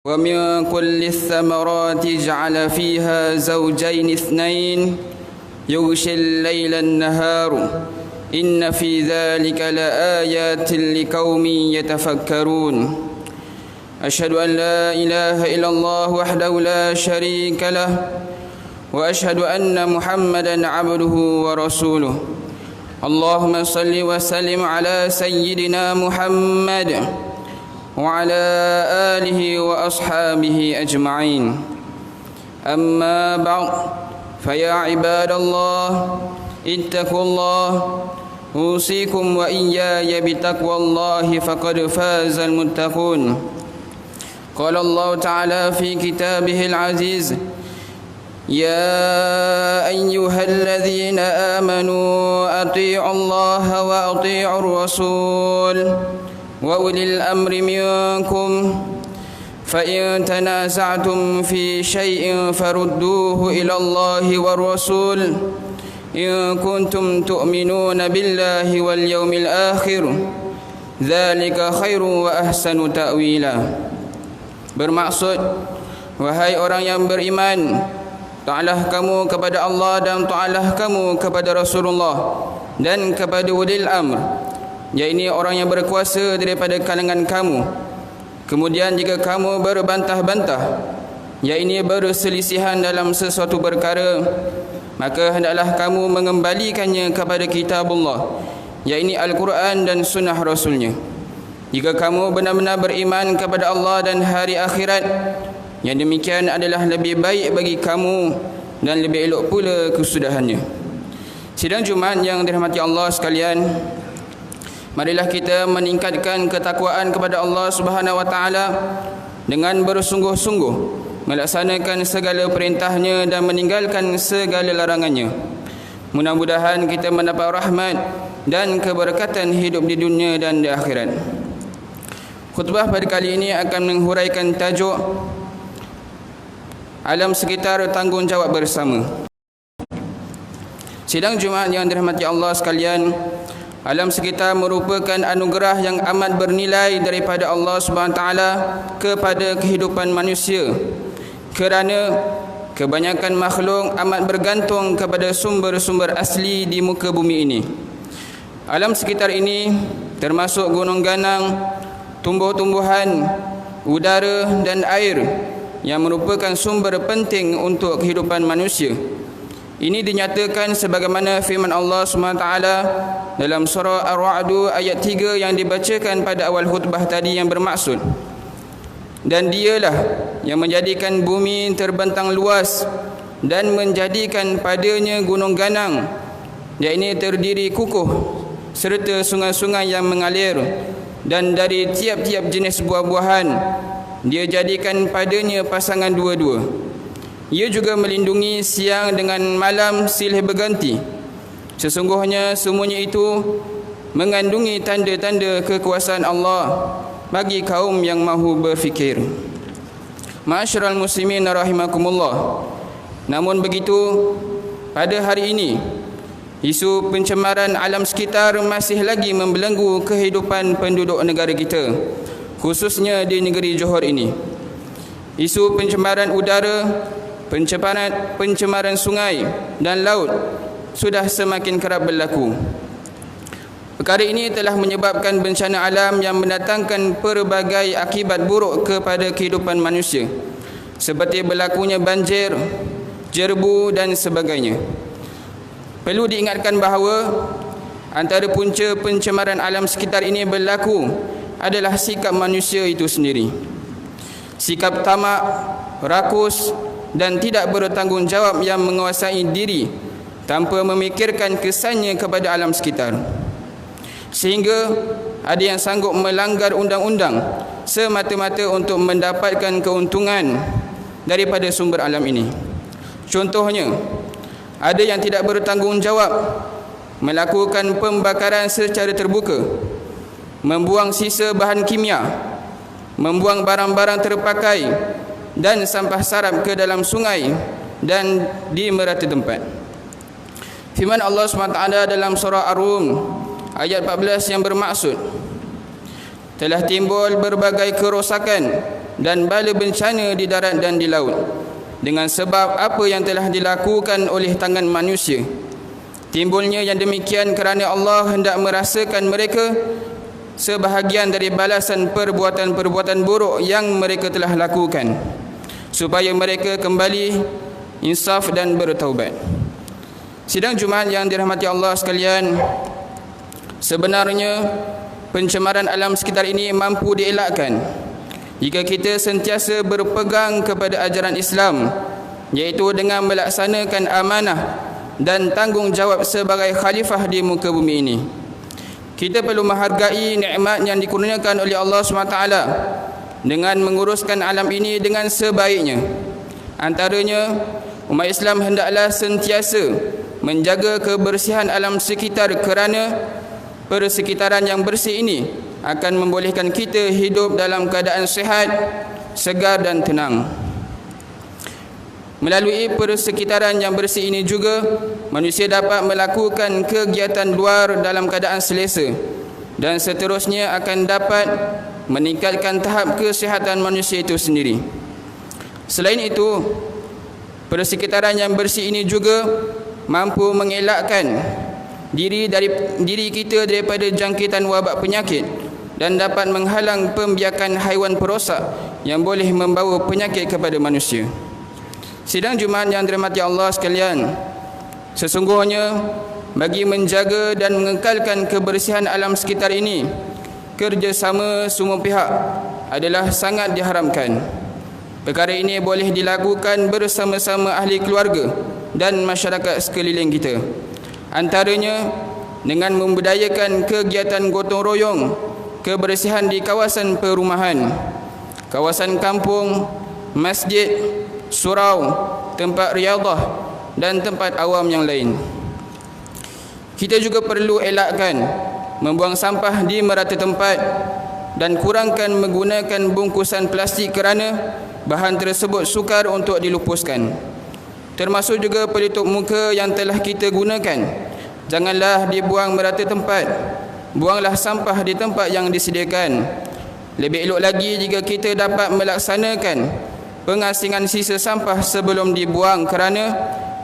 ومن كل الثمرات جعل فيها زوجين اثنين يغشي الليل النهار إن في ذلك لآيات لقوم يتفكرون أشهد أن لا إله إلا الله وحده لا شريك له وأشهد أن محمدا عبده ورسوله اللهم صل وسلم على سيدنا محمد وعلى آله وأصحابه أجمعين أما بعد فيا عباد الله اتقوا الله أوصيكم وإياي بتقوى الله فقد فاز المتقون قال الله تعالى في كتابه العزيز يا أيها الذين آمنوا أطيعوا الله وأطيعوا الرسول وأولي الأمر منكم فإن تنازعتم في شيء فردوه إلى الله والرسول إن كنتم تؤمنون بالله واليوم الآخر ذلك خير وأحسن تأويلا. Bermaksud, wahai orang yang beriman, ta'alah kamu kepada Allah dan ta'alah kamu kepada Rasulullah dan kepada ulil amr, yaitu orang yang berkuasa daripada kalangan kamu. Kemudian jika kamu berbantah-bantah, yaitu berselisihan dalam sesuatu perkara, maka hendaklah kamu mengembalikannya kepada kitabullah, yaitu Al-Quran dan sunnah Rasulnya. Jika kamu benar-benar beriman kepada Allah dan hari akhirat, yang demikian adalah lebih baik bagi kamu dan lebih elok pula kesudahannya. Sidang Jumaat yang dirahmati Allah sekalian, marilah kita meningkatkan ketakwaan kepada Allah Subhanahu wa taala dengan bersungguh-sungguh melaksanakan segala perintahnya dan meninggalkan segala larangannya. Mudah-mudahan kita mendapat rahmat dan keberkatan hidup di dunia dan di akhirat. Khutbah pada kali ini akan menghuraikan tajuk alam sekitar tanggungjawab bersama. Sidang Jumaat yang dirahmati Allah sekalian, alam sekitar merupakan anugerah yang amat bernilai daripada Allah Subhanahu taala kepada kehidupan manusia, kerana kebanyakan makhluk amat bergantung kepada sumber-sumber asli di muka bumi ini. Alam sekitar ini termasuk gunung ganang, tumbuh-tumbuhan, udara dan air yang merupakan sumber penting untuk kehidupan manusia. Ini dinyatakan sebagaimana firman Allah SWT dalam surah Ar-Ra'd ayat 3 yang dibacakan pada awal khutbah tadi, yang bermaksud, dan dialah yang menjadikan bumi terbentang luas dan menjadikan padanya gunung ganang, iaitu terdiri kukuh, serta sungai-sungai yang mengalir, dan dari tiap-tiap jenis buah-buahan dia jadikan padanya pasangan dua-dua. Ia juga melindungi siang dengan malam silih berganti. Sesungguhnya semuanya itu mengandungi tanda-tanda kekuasaan Allah bagi kaum yang mahu berfikir. Ma'asyiral muslimin rahimakumullah. Namun begitu, pada hari ini isu pencemaran alam sekitar masih lagi membelenggu kehidupan penduduk negara kita, khususnya di negeri Johor ini. Isu pencemaran udara, pencemaran sungai dan laut sudah semakin kerap berlaku. Perkara ini telah menyebabkan bencana alam yang mendatangkan pelbagai akibat buruk kepada kehidupan manusia, seperti berlakunya banjir, jerbu dan sebagainya. Perlu diingatkan bahawa antara punca pencemaran alam sekitar ini berlaku adalah sikap manusia itu sendiri. Sikap tamak, rakus dan tidak bertanggungjawab yang menguasai diri tanpa memikirkan kesannya kepada alam sekitar, sehingga ada yang sanggup melanggar undang-undang semata-mata untuk mendapatkan keuntungan daripada sumber alam ini. Contohnya, ada yang tidak bertanggungjawab melakukan pembakaran secara terbuka, membuang sisa bahan kimia, membuang barang-barang terpakai dan sampah sarap ke dalam sungai dan di merata tempat. Firman Allah SWT dalam surah Ar-Rum ayat 14 yang bermaksud, telah timbul berbagai kerosakan dan bala bencana di darat dan di laut, dengan sebab apa yang telah dilakukan oleh tangan manusia. Timbulnya yang demikian kerana Allah hendak merasakan mereka sebahagian dari balasan perbuatan-perbuatan buruk yang mereka telah lakukan, supaya mereka kembali insaf dan bertaubat. Sidang Jumaat yang dirahmati Allah sekalian, sebenarnya pencemaran alam sekitar ini mampu dielakkan jika kita sentiasa berpegang kepada ajaran Islam, iaitu dengan melaksanakan amanah dan tanggungjawab sebagai khalifah di muka bumi ini. Kita perlu menghargai nikmat yang dikurniakan oleh Allah SWT dengan menguruskan alam ini dengan sebaiknya. Antaranya, umat Islam hendaklah sentiasa menjaga kebersihan alam sekitar, kerana persekitaran yang bersih ini akan membolehkan kita hidup dalam keadaan sihat, segar dan tenang. Melalui persekitaran yang bersih ini juga, manusia dapat melakukan kegiatan luar dalam keadaan selesa, dan seterusnya akan dapat meningkatkan tahap kesihatan manusia itu sendiri. Selain itu, persekitaran yang bersih ini juga mampu mengelakkan diri kita daripada jangkitan wabak penyakit, dan dapat menghalang pembiakan haiwan perosak yang boleh membawa penyakit kepada manusia. Sidang Jumaat yang dirahmati Allah sekalian, sesungguhnya bagi menjaga dan mengekalkan kebersihan alam sekitar ini, kerjasama semua pihak adalah sangat diharamkan. Perkara ini boleh dilakukan bersama-sama ahli keluarga dan masyarakat sekeliling kita. Antaranya dengan membudayakan kegiatan gotong royong kebersihan di kawasan perumahan, kawasan kampung, masjid, surau, tempat riadah dan tempat awam yang lain. Kita juga perlu elakkan membuang sampah di merata tempat dan kurangkan menggunakan bungkusan plastik kerana bahan tersebut sukar untuk dilupuskan. Termasuk juga pelitup muka yang telah kita gunakan, janganlah dibuang merata tempat. Buanglah sampah di tempat yang disediakan. Lebih elok lagi jika kita dapat melaksanakan pengasingan sisa sampah sebelum dibuang, kerana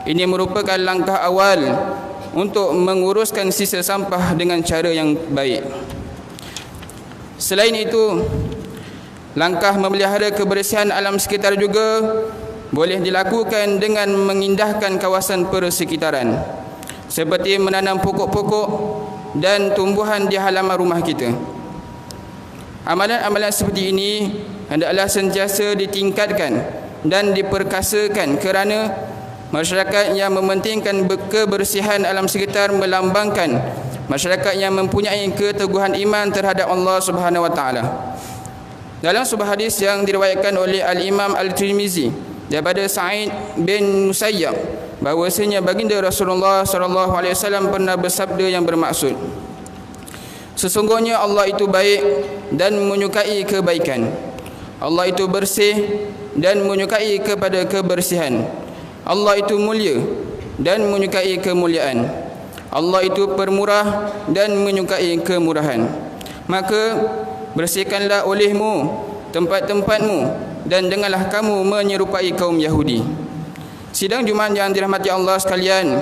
ini merupakan langkah awal untuk menguruskan sisa sampah dengan cara yang baik. Selain itu, langkah memelihara kebersihan alam sekitar juga boleh dilakukan dengan mengindahkan kawasan persekitaran, seperti menanam pokok-pokok dan tumbuhan di halaman rumah kita. Amalan-amalan seperti ini hendaklah sentiasa ditingkatkan dan diperkasakan, kerana masyarakat yang mementingkan kebersihan alam sekitar melambangkan masyarakat yang mempunyai keteguhan iman terhadap Allah Subhanahu wa taala. Dalam sebuah hadis yang diriwayatkan oleh Al-Imam Al-Tirmizi daripada Sa'id bin Musayyab, bahawasanya baginda Rasulullah SAW pernah bersabda yang bermaksud, sesungguhnya Allah itu baik dan menyukai kebaikan. Allah itu bersih dan menyukai kepada kebersihan. Allah itu mulia dan menyukai kemuliaan. Allah itu permurah dan menyukai kemurahan. Maka bersihkanlah olehmu tempat-tempatmu, dan janganlah kamu menyerupai kaum Yahudi. Sidang Jumaat yang dirahmati Allah sekalian,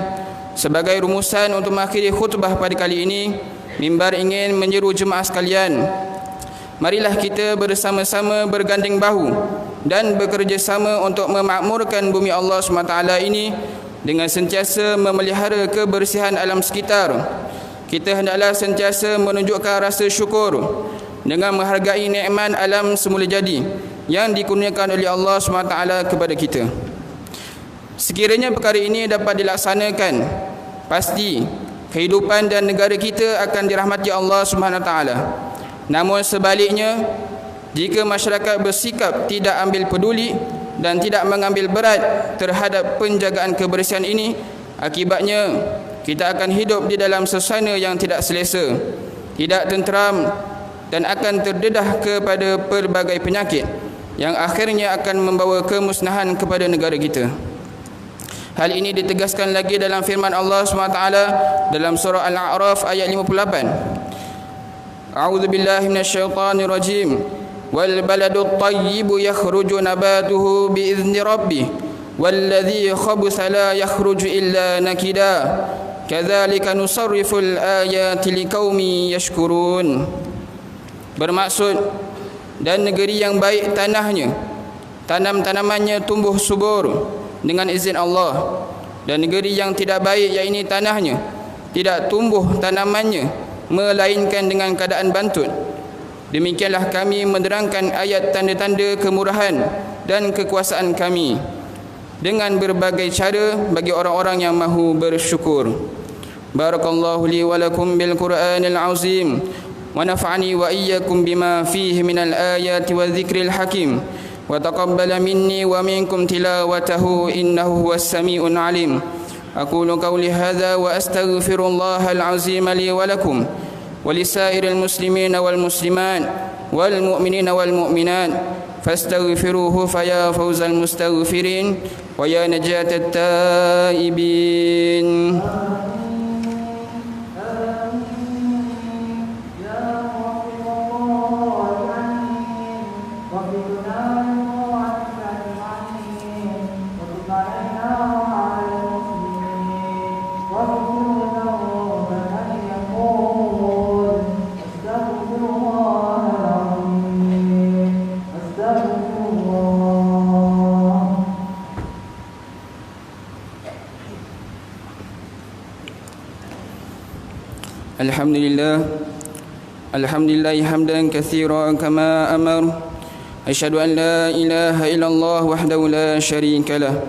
sebagai rumusan untuk mengakhiri khutbah pada kali ini, mimbar ingin menyeru jemaah sekalian, marilah kita bersama-sama berganding bahu dan bekerjasama untuk memakmurkan bumi Allah SWT ini dengan sentiasa memelihara kebersihan alam sekitar. Kita hendaklah sentiasa menunjukkan rasa syukur dengan menghargai nikmat alam semula jadi yang dikurniakan oleh Allah SWT kepada kita. Sekiranya perkara ini dapat dilaksanakan, pasti kehidupan dan negara kita akan dirahmati Allah SWT. Namun sebaliknya, jika masyarakat bersikap tidak ambil peduli dan tidak mengambil berat terhadap penjagaan kebersihan ini, akibatnya kita akan hidup di dalam suasana yang tidak selesa, tidak tenteram, dan akan terdedah kepada pelbagai penyakit yang akhirnya akan membawa kemusnahan kepada negara kita. Hal ini ditegaskan lagi dalam firman Allah SWT dalam surah Al-A'raf ayat 58. A'udzu billahi minasyaitonir rajim. والبلد الطيب يخرج نباته بإذن ربه والذي خبث لا يخرج إلا نكدا كذلك نصرف الآيات لقوم يشكرون. Bermaksud, dan negeri yang baik tanahnya, tanam-tanamannya tumbuh subur dengan izin Allah, dan negeri yang tidak baik, yakni tanahnya tidak tumbuh tanamannya melainkan dengan keadaan bantut. Demikianlah kami menerangkan ayat tanda-tanda kemurahan dan kekuasaan kami dengan berbagai cara bagi orang-orang yang mahu bersyukur. Barakallahu li wa lakum bil Qur'anil azim wa nafa'ani wa iyyakum bima fihi minal ayati wa dzikril hakim wa taqabbala minni wa minkum tilawatahu innahu huwas samiul alim. Aqulu qawli hadza wa astaghfirullahal azim li wa lakum wa lisairil muslimina wal muslimat wal mu'minina wal mu'minat fastaghfiruhu faya fawzal mustaghfirin wa ya najatat taibin. Alhamdulillah hamdan katsiran kama amar. Asyhadu an la ilaha illallah wahdahu la syarika lah.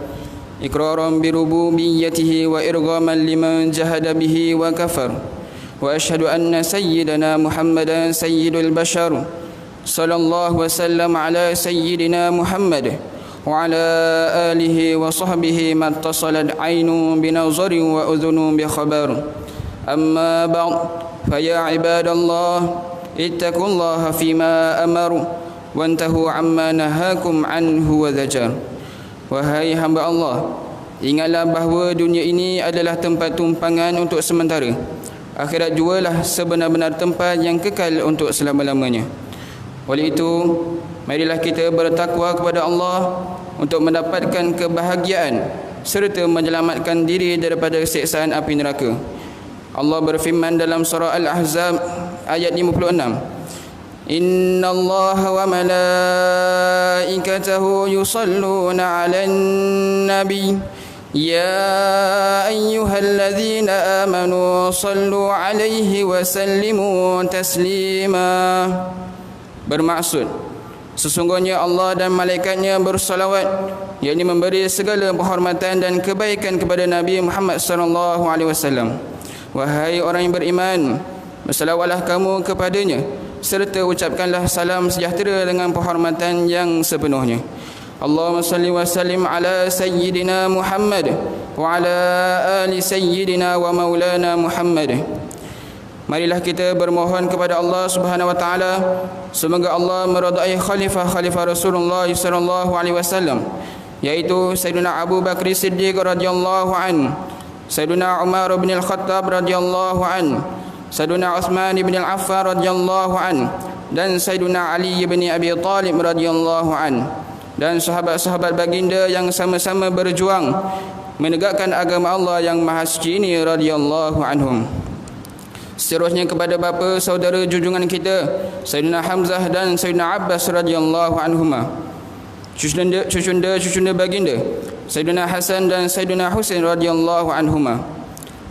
Iqraran bi rububiyyatihi wa irghaman liman jahada bihi wa kafar. Wa asyhadu anna sayyidana Muhammadan sayyidul bashar. Sallallahu wasallam ala sayyidina Muhammad wa ala alihi wa sahbihi mattasalat aynun bi nazarin wa udhunun bi khabar. Amma ba'd. فيا عباد الله اتقوا الله فيما أمر وانتهوا عما نهاكم عنه وزجر. Wahai hamba Allah, ingatlah bahawa dunia ini adalah tempat tumpangan untuk sementara. Akhirat jualah sebenar-benar tempat yang kekal untuk selama-lamanya. Oleh itu, marilah kita bertakwa kepada Allah untuk mendapatkan kebahagiaan serta menyelamatkan diri daripada siksaan api neraka. Allah berfirman dalam surah Al-Ahzab ayat 56, Inna Allah wa malaikatahu yusalluna 'alan nabi ya ayyuhalladzina amanu sallu 'alaihi wa sallimu taslima. Bermaksud, sesungguhnya Allah dan malaikatnya bersalawat, yakni memberi segala penghormatan dan kebaikan kepada Nabi Muhammad sallallahu alaihi wasallam. Wahai orang yang beriman, bersalawatlah kamu kepadanya serta ucapkanlah salam sejahtera dengan penghormatan yang sepenuhnya. Allahumma salli wa sallim ala sayyidina Muhammad wa ala ali sayyidina wa maulana Muhammad. Marilah kita bermohon kepada Allah Subhanahu wa taala semoga Allah meridai khalifah Rasulullah sallallahu alaihi wasallam, yaitu Sayyidina Abu Bakar Siddiq radhiyallahu anhu, Sayyidina Umar bin Al-Khattab radhiyallahu an, Sayyidina Uthman bin Al-Affan radhiyallahu an, dan Sayyidina Ali bin Abi Talib radhiyallahu an, dan sahabat-sahabat baginda yang sama-sama berjuang menegakkan agama Allah yang maha suci ini radhiyallahu anhum. Seterusnya kepada bapa saudara junjungan kita Sayyidina Hamzah dan Sayyidina Abbas radhiyallahu anhuma, cucunda baginda Sayyidina Hasan dan Sayyidina Husain radhiyallahu anhuma,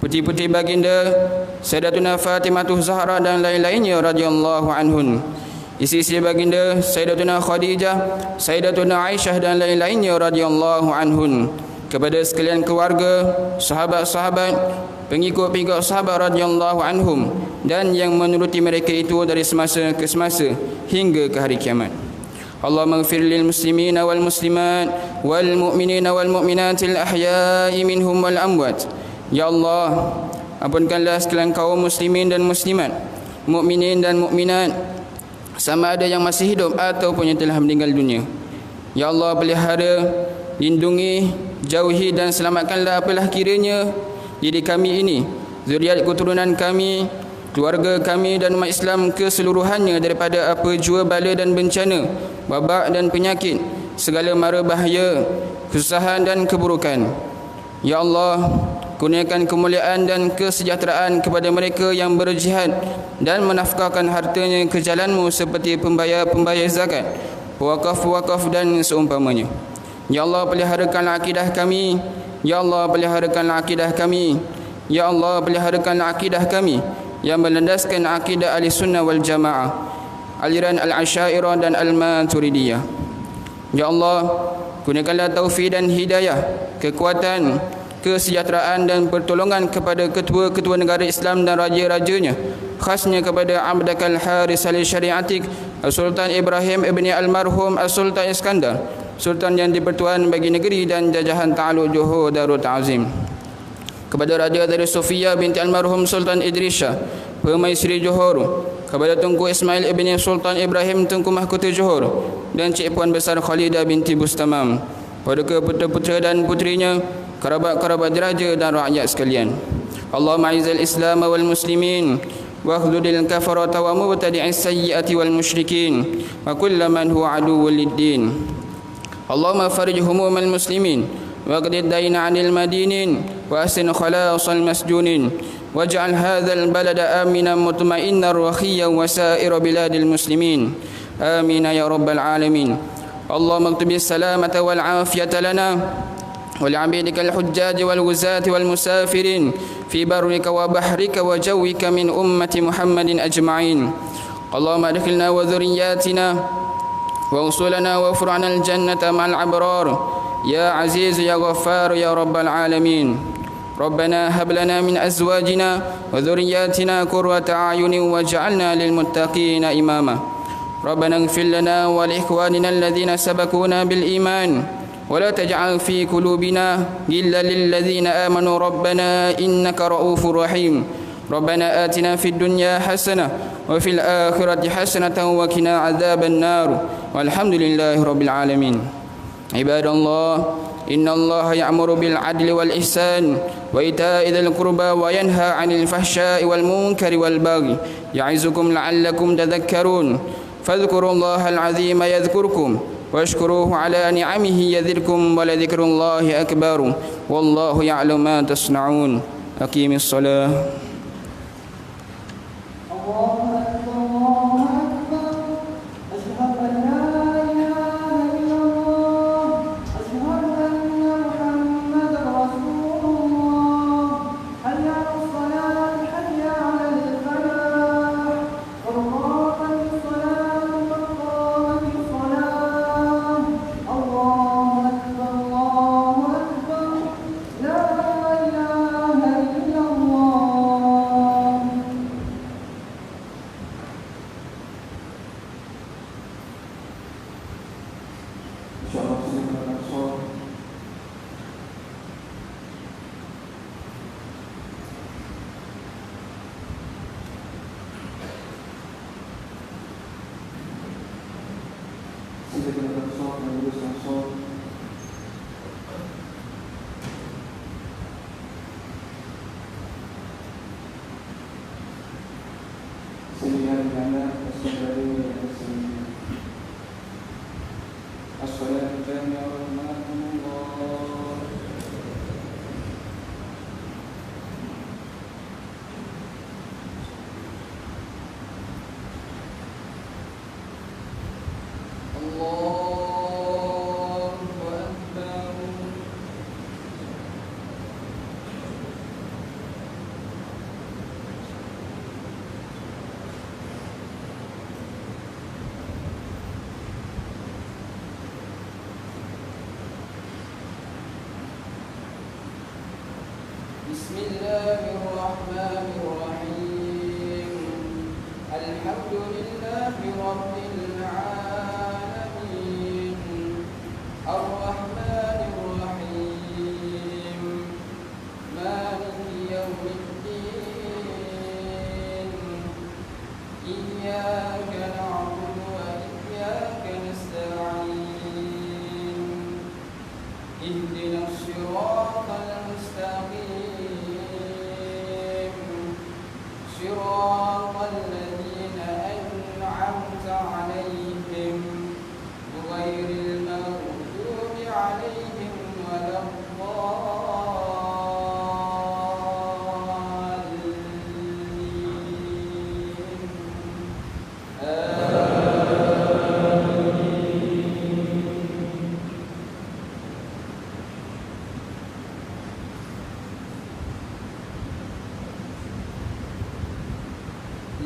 putih-putih baginda Sayyidatuna Fatimah Zahra dan lain-lainnya radhiyallahu anhun, isteri-isteri baginda Sayyidatuna Khadijah, Sayyidatuna Aisyah dan lain-lainnya radhiyallahu anhun, kepada sekalian keluarga, sahabat-sahabat, pengikut-pengikut sahabat radhiyallahu anhum, dan yang menuruti mereka itu dari semasa ke semasa hingga ke hari kiamat. Allahumma ighfir lil muslimina wal muslimat wal mu'minina wal mu'minatil ahya'i minhum wal amwat. Ya Allah, ampunkanlah sekalian kaum muslimin dan muslimat, mukminin dan mukminat, sama ada yang masih hidup ataupun yang telah meninggal dunia. Ya Allah, pelihara, lindungi, jauhi dan selamatkanlah apalah kiranya diri kami ini, zuriat keturunan kami, keluarga kami dan umat Islam keseluruhannya daripada apa jua bala dan bencana, wabak dan penyakit, segala mara bahaya, kesusahan dan keburukan. Ya Allah, kurniakan kemuliaan dan kesejahteraan kepada mereka yang berjihad dan menafkahkan hartanya ke jalan-Mu seperti pembayar-pembayar zakat, wakaf-wakaf dan seumpamanya. Ya Allah, peliharakanlah akidah kami. Ya Allah, peliharakanlah akidah kami. Ya Allah, peliharakanlah akidah kami yang berlandaskan akidah ahli sunnah wal jamaah, aliran al-asyairah dan al-maturidiyah. Ya Allah, kurniakanlah taufik dan hidayah, kekuatan, kesejahteraan dan pertolongan kepada ketua-ketua negara Islam dan raja-rajanya, khasnya kepada Abdakal Haris al-Syariatik, Sultan Ibrahim ibni almarhum Sultan Iskandar, Sultan yang dipertuan bagi negeri dan jajahan Ta'aluk Johor Darul Ta'zim, kepada Raja dari Sofia binti almarhum Sultan Idrisha, Permaisuri Johor, kepada Tunku Ismail ibni Sultan Ibrahim Tunku Mahkota Johor, dan Cik Puan Besar Khalidah binti Bustamam, pada keputra-putra dan putrinya, kerabat-kerabat diraja dan rakyat sekalian. Allahumma izzil Islam wal muslimin wa akhdhulil kafarata wa mubtadi'is sayyiati wal musyrikin wa kullu man huwa aduwwul lid-din. Allahumma farij humumal muslimin wa qdid dayna 'anil madinin wa ahsin khalasal masjunin waj'al hadzal balada aminan mutma'innan rakhiyyan wa sa'ir biladil muslimin. Amin ya rabbal alamin. Allahumma aktubis salamata wal afiyata lana ولعبيدك الحجاج والغزاة والمسافرين في برك وبحرك وجوك من أمة محمد أجمعين. اللهم أدخلنا وذرياتنا ووصلنا واغفر عنا الجنة مع الأبرار يا عزيز يا غفار يا رب العالمين. ربنا هب لنا من أزواجنا وذرياتنا قرة أعين واجعلنا للمتقين إماما. ربنا اغفر لنا ولإخواننا الذين سبقونا بالإيمان ولا تجعل في قلوبنا غلا للذين آمنوا ربنا إنك رؤوف رحيم. ربنا آتنا في الدنيا حسنة وفي الآخرة حسنة وقنا عذاب النار والحمد لله رب العالمين. عباد الله، إن الله يأمر بالعدل والإحسان وإيتاء ذي القربى وينهى عن الفحشاء والمنكر والبغي يعظكم لعلكم تذكرون. فاذكروا الله العظيم يذكركم واشكروه على نعمه يزدكم ولذكر الله أكبر والله يعلم ما تصنعون. أقيم الصلاة. بسم الله الرحمن الرحيم. الحمد لله رب العالمين الرحمن الرحيم مالك يوم الدين إياك نعبد وإياك نستعين اهدنا الصراط المستقيم صراط عليهم ولا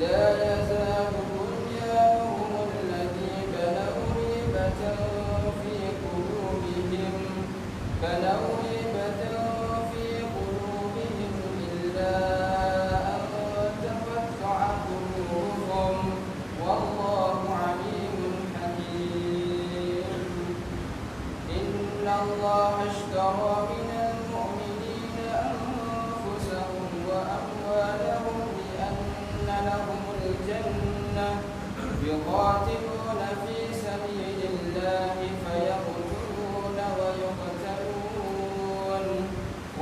لا يزال بنيانهم الذي بنوا ريبة في قلوبهم إلا أن تقطع قلوبهم والله عليم حكيم إن الله اشترى من المؤمنين أنفسهم وأموالهم لهم الجنة يقاتلون في سبيل الله فيقتلون ويقتلون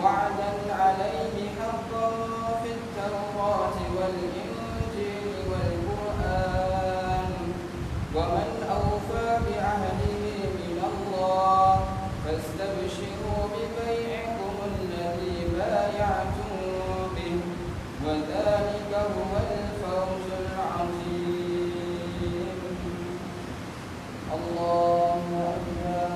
وعدا عليه حقا في التوراة والإنجيل والقرآن ومن أوفى بعهده من الله فاستبشروا ببيعكم الذي بايعتم به وذلك هو الفوز العظيم الله أكبر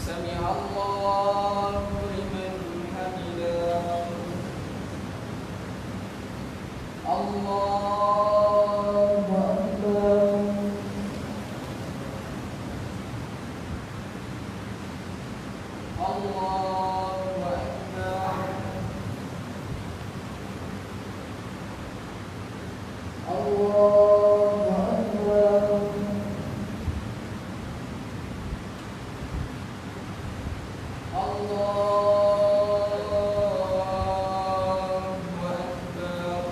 سمع الله لمن حمده الله أكبر الله أكبر الله أكبر الله أكبر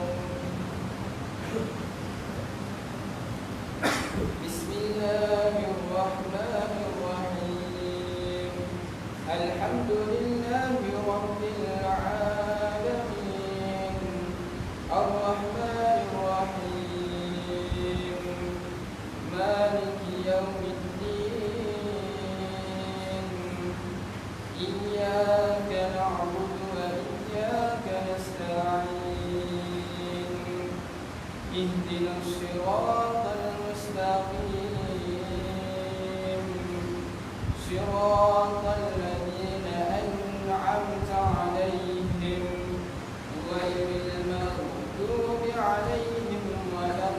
بسم الله الرحمن الرحيم الحمد لله رب العالمين الرحمن الرحيم مالك يوم الدين إياك نعبد وإياك نستعين اهدنا الصراط المستقيم صراط الذين أنعمت عليهم غير المغضوب عليهم ولا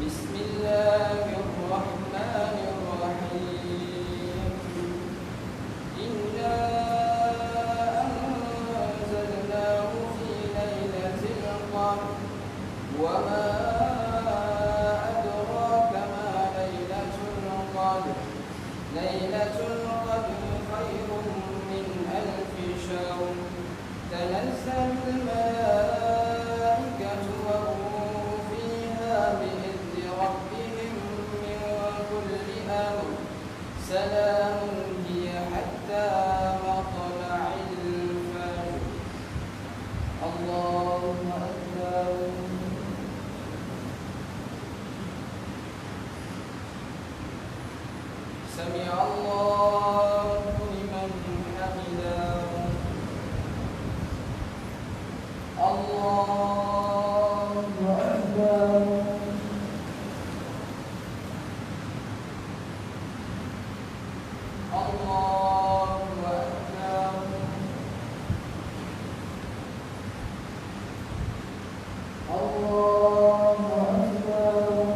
بسم الله الرحمن الرحيم إنا أنزلناه في ليلة القدر وما أدراك ما ليلة القدر ليلة القدر خير من ألف شهر تنزل الملائكة والروح فيها بإذن ربهم من كل أمر سلام هي حتى مطلع الفجر الله أكبر سمع الله لمن حمده الله أكبر الله أكبر الله أكبر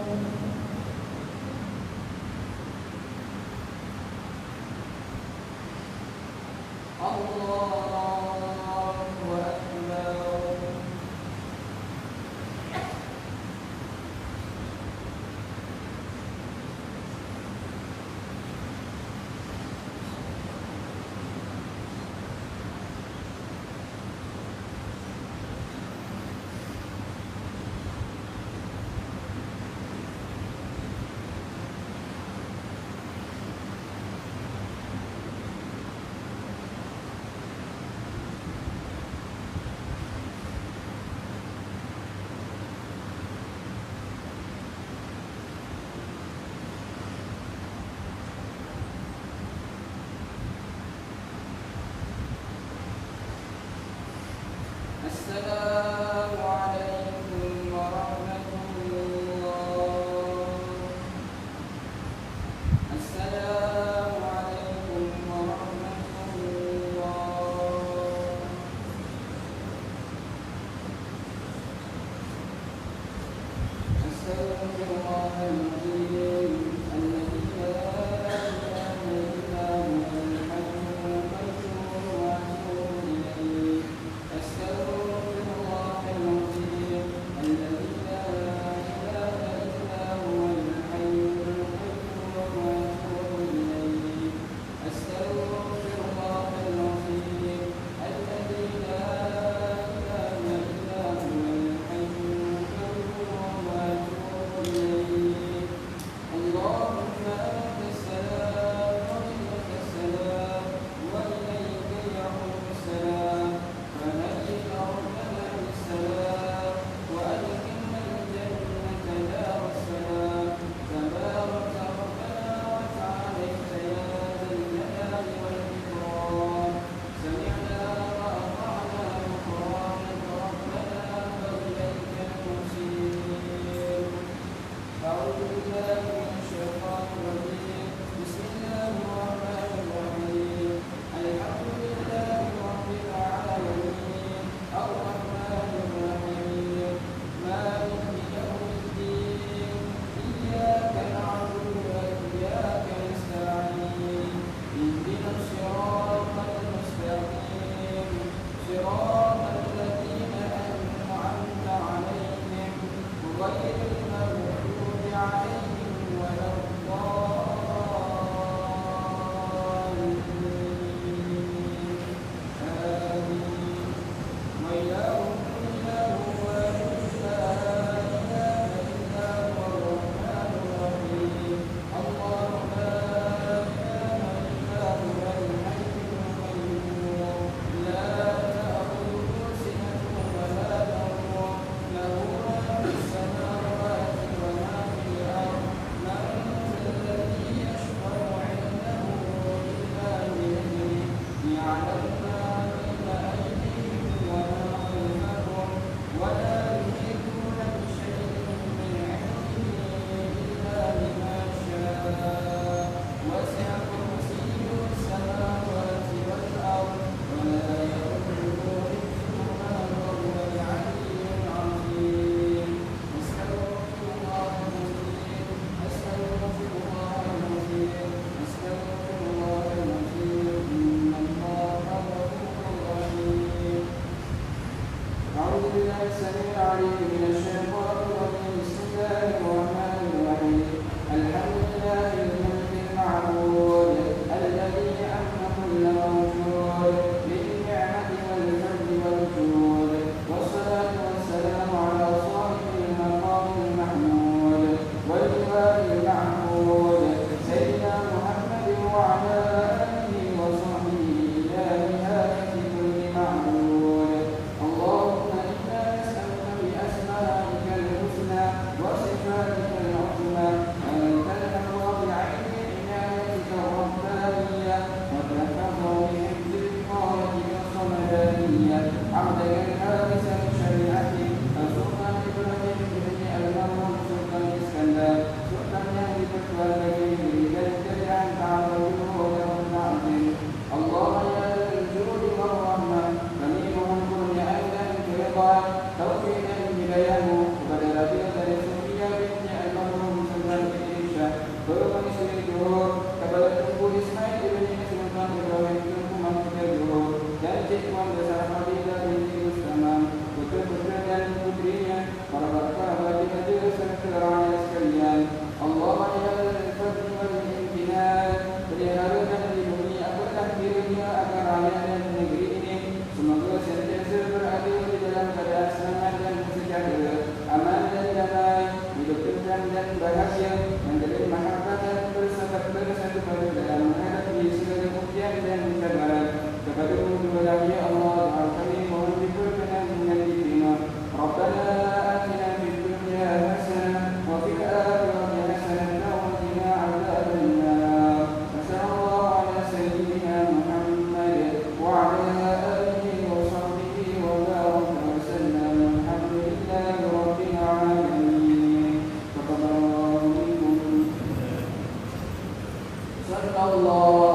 Allah